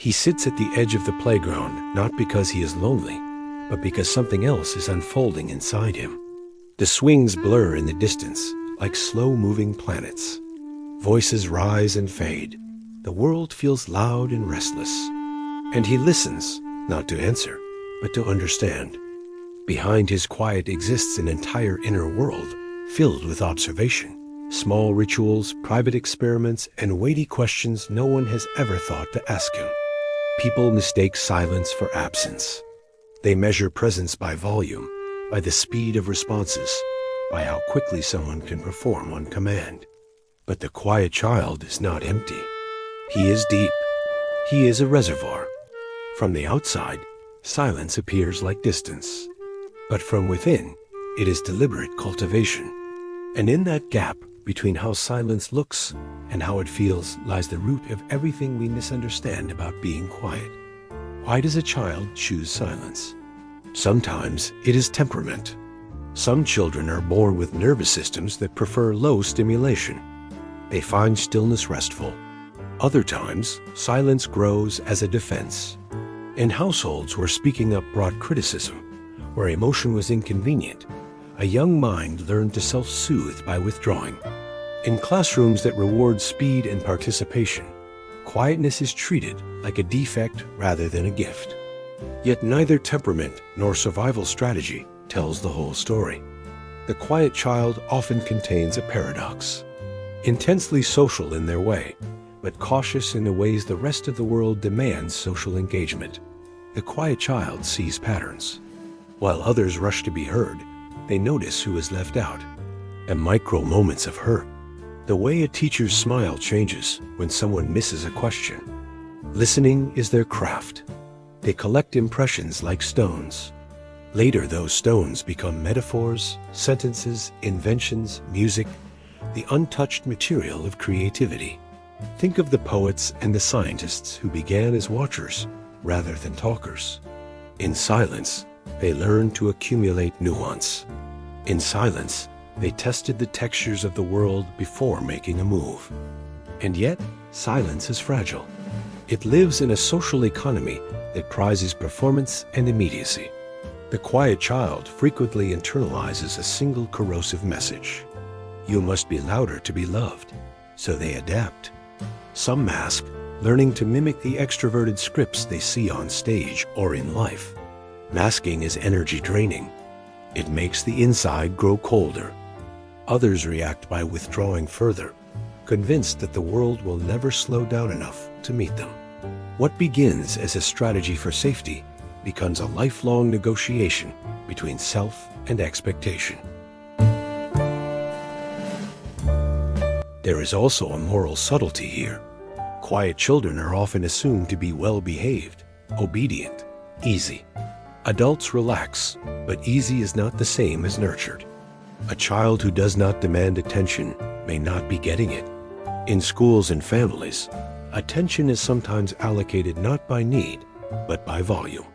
He sits at the edge of the playground, not because he is lonely, but because something else is unfolding inside him. The swings blur in the distance, like slow-moving planets. Voices rise and fade. The world feels loud and restless. And he listens, not to answer, but to understand. Behind his quiet exists an entire inner world, filled with observation. Small rituals, private experiments, and weighty questions no one has ever thought to ask him. People mistake silence for absence. They measure presence by volume, by the speed of responses, by how quickly someone can perform on command. But the quiet child is not empty. He is deep. He is a reservoir. From the outside, silence appears like distance. But from within, it is deliberate cultivation. And in that gap between how silence looks and how it feels lies the root of everything we misunderstand about being quiet. Why does a child choose silence? Sometimes it is temperament. Some children are born with nervous systems that prefer low stimulation. They find stillness restful. Other times, silence grows as a defense. In households where speaking up brought criticism, where emotion was inconvenient, a young mind learned to self-soothe by withdrawing. In classrooms that reward speed and participation, quietness is treated like a defect rather than a gift. Yet neither temperament nor survival strategy tells the whole story. The quiet child often contains a paradox. Intensely social in their way, but cautious in the ways the rest of the world demands social engagement. The quiet child sees patterns. While others rush to be heard, they notice who is left out. And micro moments of hurt. The way a teacher's smile changes when someone misses a question. Listening is their craft. They collect impressions like stones. Later, those stones become metaphors, sentences, inventions, music, the untouched material of creativity. Think of the poets and the scientists who began as watchers rather than talkers. In silence, they learned to accumulate nuance. In silence, they tested the textures of the world before making a move. And yet, silence is fragile. It lives in a social economy that prizes performance and immediacy. The quiet child frequently internalizes a single corrosive message. You must be louder to be loved, so they adapt. Some mask, learning to mimic the extroverted scripts they see on stage or in life. Masking is energy draining. It makes the inside grow colder. Others react by withdrawing further, convinced that the world will never slow down enough to meet them. What begins as a strategy for safety becomes a lifelong negotiation between self and expectation. There is also a moral subtlety here. Quiet children are often assumed to be well-behaved, obedient, easy. Adults relax, but easy is not the same as nurtured. A child who does not demand attention may not be getting it. In schools and families, attention is sometimes allocated not by need, but by volume.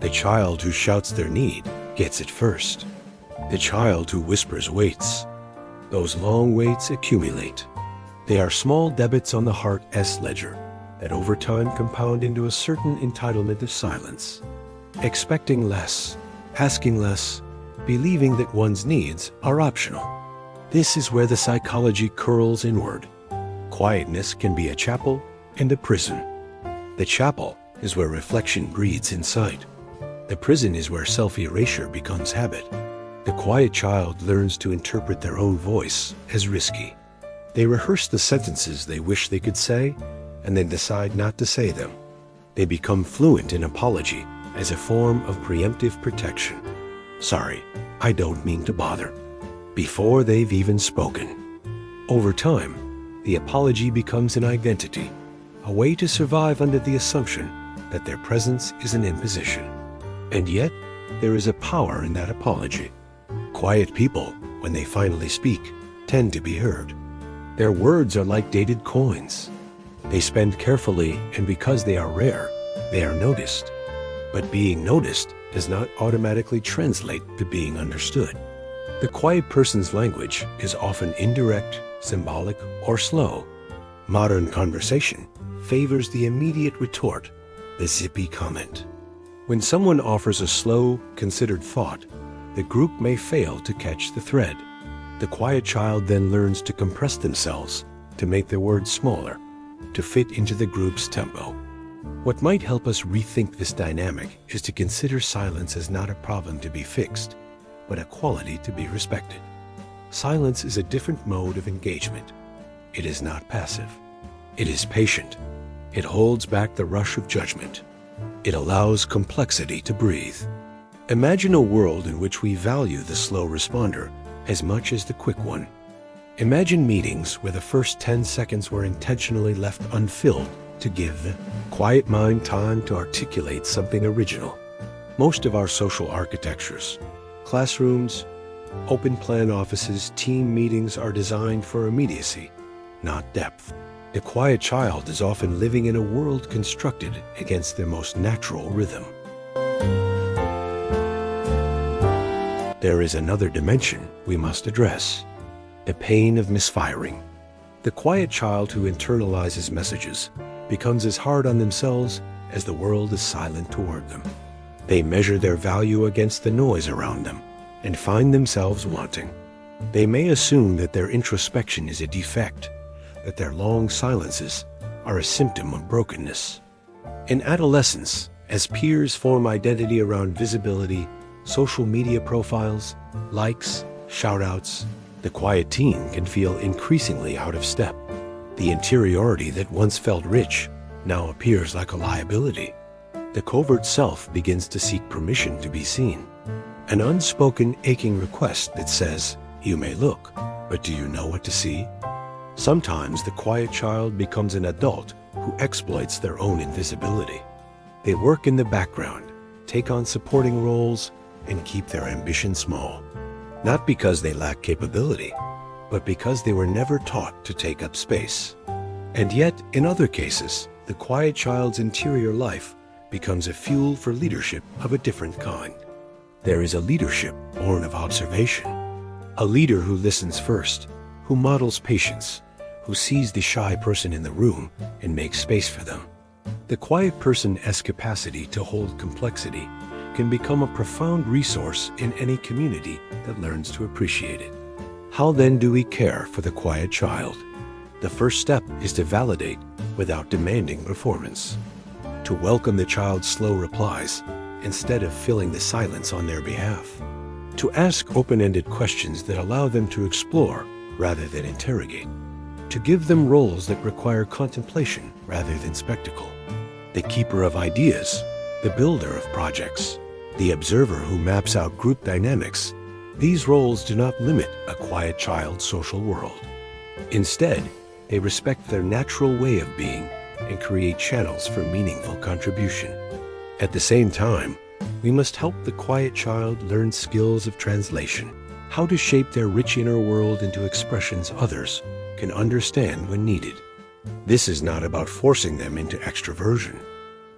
The child who shouts their need gets it first. The child who whispers waits. Those long waits accumulate. They are small debits on the heart S ledger that over time compound into a certain entitlement of silence. Expecting less, asking less, believing that one's needs are optional. This is where the psychology curls inward. Quietness can be a chapel and a prison. The chapel is where reflection breeds insight. The prison is where self-erasure becomes habit. The quiet child learns to interpret their own voice as risky. They rehearse the sentences they wish they could say, and then decide not to say them. They become fluent in apology as a form of preemptive protection. Sorry, I don't mean to bother. Before they've even spoken. Over time, the apology becomes an identity, a way to survive under the assumption that their presence is an imposition. And yet, there is a power in that apology. Quiet people, when they finally speak, tend to be heard. Their words are like dated coins. They spend carefully, and because they are rare, they are noticed. But being noticed does not automatically translate to being understood. The quiet person's language is often indirect, symbolic, or slow. Modern conversation favors the immediate retort, the zippy comment. When someone offers a slow, considered thought, the group may fail to catch the thread. The quiet child then learns to compress themselves, to make their words smaller, to fit into the group's tempo. What might help us rethink this dynamic is to consider silence as not a problem to be fixed, but a quality to be respected. Silence is a different mode of engagement. It is not passive. It is patient. It holds back the rush of judgment. It allows complexity to breathe. Imagine a world in which we value the slow responder as much as the quick one. Imagine meetings where the first 10 seconds were intentionally left unfilled to give the quiet mind time to articulate something original. Most of our social architectures, classrooms, open-plan offices, team meetings are designed for immediacy, not depth. The quiet child is often living in a world constructed against their most natural rhythm. There is another dimension we must address, the pain of misfiring. The quiet child who internalizes messages becomes as hard on themselves as the world is silent toward them. They measure their value against the noise around them and find themselves wanting. They may assume that their introspection is a defect, that their long silences are a symptom of brokenness. In adolescence, as peers form identity around visibility, social media profiles, likes, shout-outs, the quiet teen can feel increasingly out of step. The interiority that once felt rich now appears like a liability. The covert self begins to seek permission to be seen. An unspoken, aching request that says, "You may look, but do you know what to see?" Sometimes the quiet child becomes an adult who exploits their own invisibility. They work in the background, take on supporting roles, and keep their ambition small. Not because they lack capability, but because they were never taught to take up space. And yet, in other cases, the quiet child's interior life becomes a fuel for leadership of a different kind. There is a leadership born of observation, a leader who listens first, who models patience, who sees the shy person in the room and makes space for them. The quiet person's capacity to hold complexity can become a profound resource in any community that learns to appreciate it. How then do we care for the quiet child? The first step is to validate without demanding performance, to welcome the child's slow replies instead of filling the silence on their behalf, to ask open-ended questions that allow them to explore rather than interrogate, to give them roles that require contemplation rather than spectacle. The keeper of ideas, the builder of projects, the observer who maps out group dynamics. These roles do not limit a quiet child's social world. Instead, they respect their natural way of being and create channels for meaningful contribution. At the same time, we must help the quiet child learn skills of translation, how to shape their rich inner world into expressions others can understand when needed. This is not about forcing them into extroversion.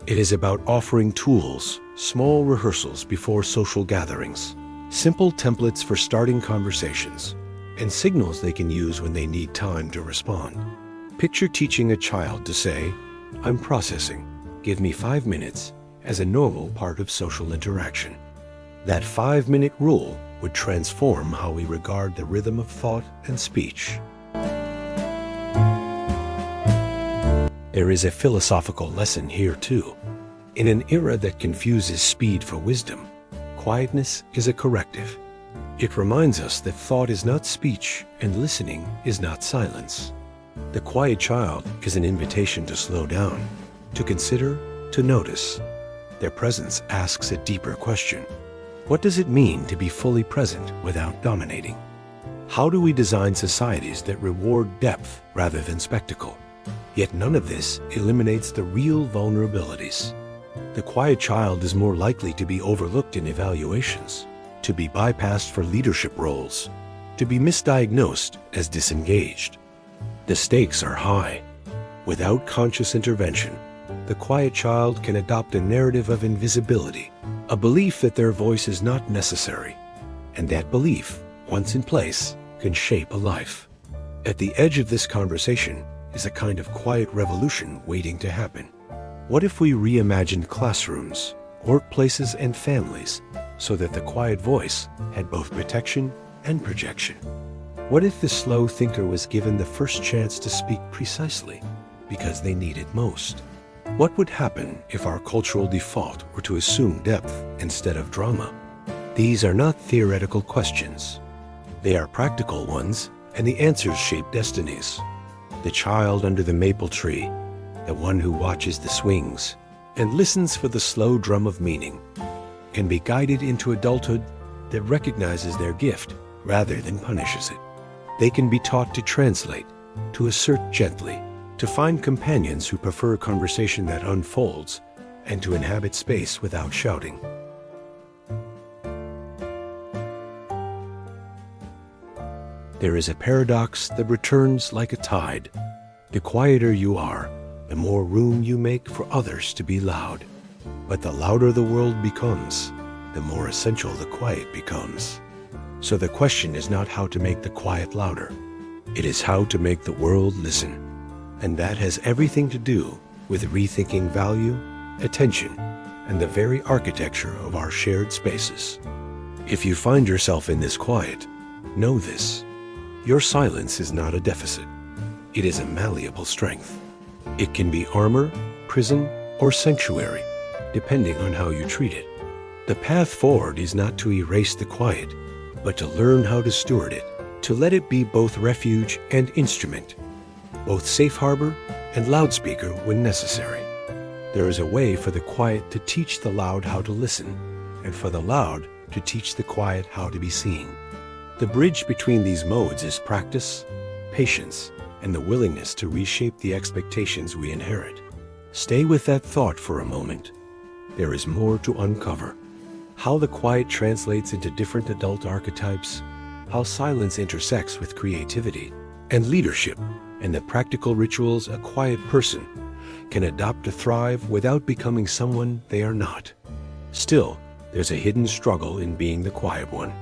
It is about offering tools, small rehearsals before social gatherings, simple templates for starting conversations, and signals they can use when they need time to respond. Picture teaching a child to say, "I'm processing, give me 5 minutes," as a normal part of social interaction. That 5-minute rule would transform how we regard the rhythm of thought and speech. There is a philosophical lesson here too. In an era that confuses speed for wisdom, quietness is a corrective. It reminds us that thought is not speech and listening is not silence. The quiet child is an invitation to slow down, to consider, to notice. Their presence asks a deeper question. What does it mean to be fully present without dominating? How do we design societies that reward depth rather than spectacle? Yet none of this eliminates the real vulnerabilities. The quiet child is more likely to be overlooked in evaluations, to be bypassed for leadership roles, to be misdiagnosed as disengaged. The stakes are high. Without conscious intervention, the quiet child can adopt a narrative of invisibility, a belief that their voice is not necessary, and that belief, once in place, can shape a life. At the edge of this conversation is a kind of quiet revolution waiting to happen. What if we reimagined classrooms, workplaces, and families so that the quiet voice had both protection and projection? What if the slow thinker was given the first chance to speak precisely because they need it most? What would happen if our cultural default were to assume depth instead of drama? These are not theoretical questions. They are practical ones, and the answers shape destinies. The child under the maple tree, the one who watches the swings and listens for the slow drum of meaning, can be guided into adulthood that recognizes their gift rather than punishes it. They can be taught to translate, to assert gently, to find companions who prefer conversation that unfolds, and to inhabit space without shouting. There is a paradox that returns like a tide. The quieter you are, the more room you make for others to be loud. But the louder the world becomes, the more essential the quiet becomes. So the question is not how to make the quiet louder. It is how to make the world listen. And that has everything to do with rethinking value, attention, and the very architecture of our shared spaces. If you find yourself in this quiet, know this: your silence is not a deficit. It is a malleable strength. It can be armor, prison, or sanctuary, depending on how you treat it. The path forward is not to erase the quiet, but to learn how to steward it, to let it be both refuge and instrument, both safe harbor and loudspeaker when necessary. There is a way for the quiet to teach the loud how to listen, and for the loud to teach the quiet how to be seen. The bridge between these modes is practice, patience, and the willingness to reshape the expectations we inherit. Stay with that thought for a moment. There is more to uncover. How the quiet translates into different adult archetypes, how silence intersects with creativity and leadership, and the practical rituals a quiet person can adopt to thrive without becoming someone they are not. Still, there's a hidden struggle in being the quiet one.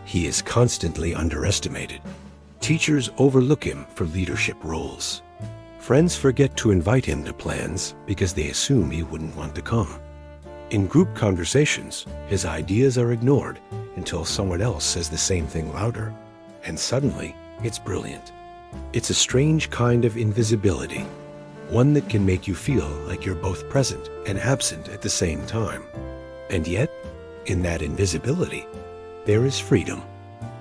He is constantly underestimated. Teachers overlook him for leadership roles. Friends forget to invite him to plans because they assume he wouldn't want to come. In group conversations, his ideas are ignored until someone else says the same thing louder, and suddenly it's brilliant. It's a strange kind of invisibility, one that can make you feel like you're both present and absent at the same time. And yet, in that invisibility, there is freedom.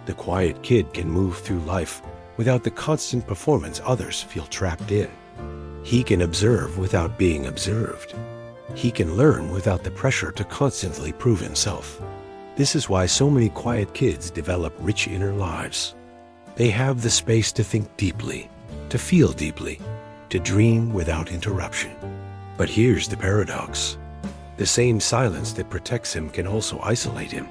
The quiet kid can move through life without the constant performance others feel trapped in. He can observe without being observed. He can learn without the pressure to constantly prove himself. This is why so many quiet kids develop rich inner lives. They have the space to think deeply, to feel deeply, to dream without interruption. But here's the paradox. The same silence that protects him can also isolate him.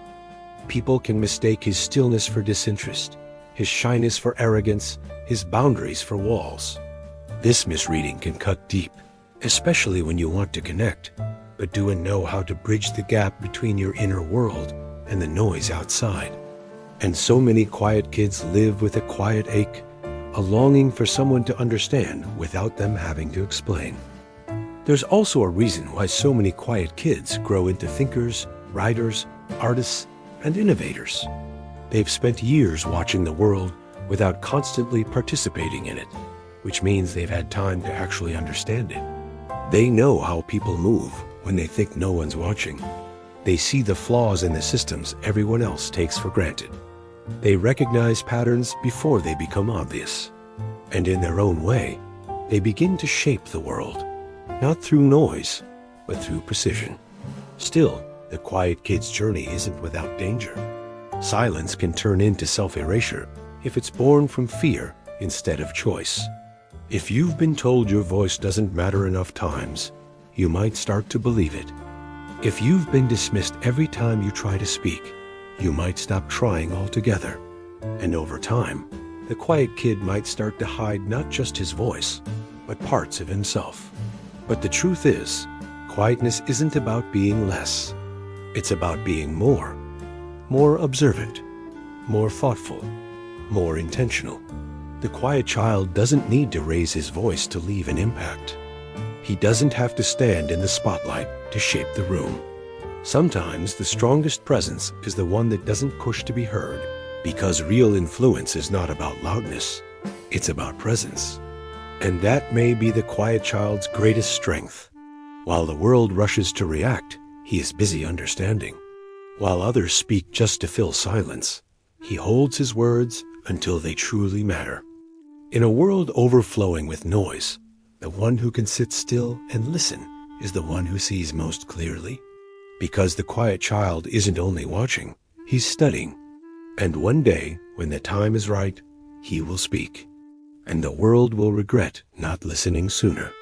People can mistake his stillness for disinterest, his shyness for arrogance, his boundaries for walls. This misreading can cut deep, especially when you want to connect, but do and know how to bridge the gap between your inner world and the noise outside. And so many quiet kids live with a quiet ache, a longing for someone to understand without them having to explain. There's also a reason why so many quiet kids grow into thinkers, writers, artists, and innovators. They've spent years watching the world without constantly participating in it, which means they've had time to actually understand it. They know how people move when they think no one's watching. They see the flaws in the systems everyone else takes for granted. They recognize patterns before they become obvious. And in their own way, they begin to shape the world, not through noise, but through precision. Still, the quiet kid's journey isn't without danger. Silence can turn into self-erasure if it's born from fear instead of choice. If you've been told your voice doesn't matter enough times, you might start to believe it. If you've been dismissed every time you try to speak, you might stop trying altogether. And over time, the quiet kid might start to hide not just his voice, but parts of himself. But the truth is, quietness isn't about being less. It's about being more observant, more thoughtful, more intentional. The quiet child doesn't need to raise his voice to leave an impact. He doesn't have to stand in the spotlight to shape the room. Sometimes the strongest presence is the one that doesn't push to be heard, because real influence is not about loudness, it's about presence. And that may be the quiet child's greatest strength. While the world rushes to react, he is busy understanding. While others speak just to fill silence, he holds his words until they truly matter. In a world overflowing with noise, the one who can sit still and listen is the one who sees most clearly. Because the quiet child isn't only watching, he's studying. And one day, when the time is right, he will speak. And the world will regret not listening sooner.